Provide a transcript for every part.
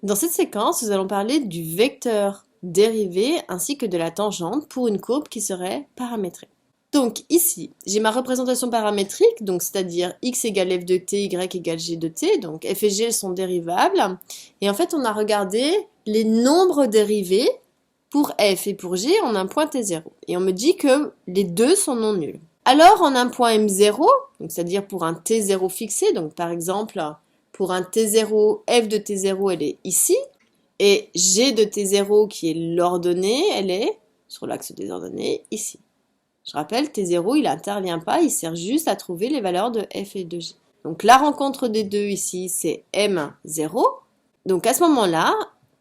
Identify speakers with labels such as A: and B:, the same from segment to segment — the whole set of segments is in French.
A: Dans cette séquence, nous allons parler du vecteur dérivé ainsi que de la tangente pour une courbe qui serait paramétrée. Donc ici, j'ai ma représentation paramétrique, donc c'est-à-dire x égale f de t, y égale g de t, donc f et g sont dérivables. Et en fait, on a regardé les nombres dérivés pour f et pour g en un point t0. Et on me dit que les deux sont non nuls. Alors en un point m0, c'est-à-dire pour un t0 fixé, donc par exemple pour un t0, f de t0 elle est ici, et g de t0 qui est l'ordonnée, elle est sur l'axe des ordonnées ici. Je rappelle, T0, il n'intervient pas, il sert juste à trouver les valeurs de f et de g. Donc la rencontre des deux ici, c'est M0. Donc à ce moment-là,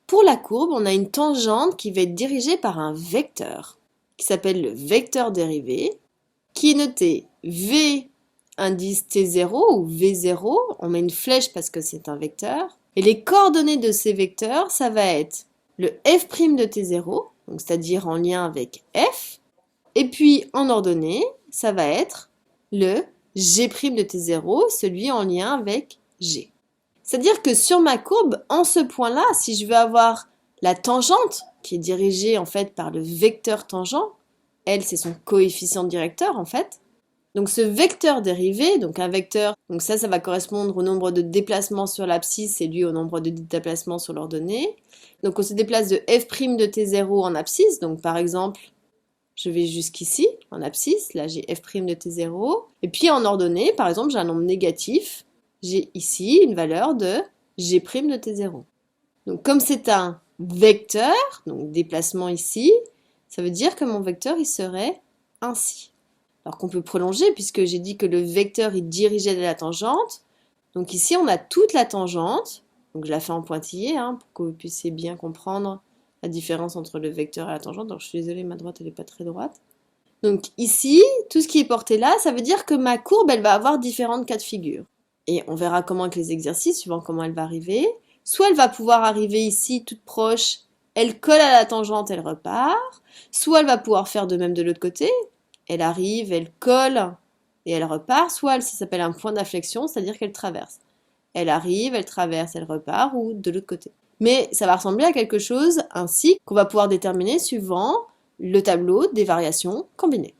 A: pour la courbe, on a une tangente qui va être dirigée par un vecteur, qui s'appelle le vecteur dérivé, qui est noté V indice T0 ou V0. On met une flèche parce que c'est un vecteur. Et les coordonnées de ces vecteurs, ça va être le f' de T0, donc c'est-à-dire en lien avec f. Et puis, en ordonnée, ça va être le g' de T0, celui en lien avec g. C'est-à-dire que sur ma courbe, en ce point-là, si je veux avoir la tangente, qui est dirigée en fait par le vecteur tangent, elle, c'est son coefficient directeur en fait. Donc ce vecteur dérivé, donc un vecteur, donc ça va correspondre au nombre de déplacements sur l'abscisse et lui au nombre de déplacements sur l'ordonnée. Donc on se déplace de f' de T0 en abscisse, donc par exemple, je vais jusqu'ici, en abscisse, là j'ai f' de T0. Et puis en ordonnée, par exemple, j'ai un nombre négatif, j'ai ici une valeur de g' de T0. Donc comme c'est un vecteur, donc déplacement ici, ça veut dire que mon vecteur, il serait ainsi. Alors qu'on peut prolonger, puisque j'ai dit que le vecteur, il dirigeait de la tangente. Donc ici, on a toute la tangente. Donc je la fais en pointillé, pour que vous puissiez bien comprendre la différence entre le vecteur et la tangente. Donc je suis désolée, ma droite, elle n'est pas très droite. Donc ici, tout ce qui est porté là, ça veut dire que ma courbe, elle va avoir différentes cas de figure. Et on verra comment avec les exercices, suivant comment elle va arriver. Soit elle va pouvoir arriver ici, toute proche, elle colle à la tangente, elle repart. Soit elle va pouvoir faire de même de l'autre côté. Elle arrive, elle colle et elle repart. Soit ça s'appelle un point d'inflexion, c'est-à-dire qu'elle traverse. Elle arrive, elle traverse, elle repart, ou de l'autre côté. Mais ça va ressembler à quelque chose ainsi qu'on va pouvoir déterminer suivant le tableau des variations combinées.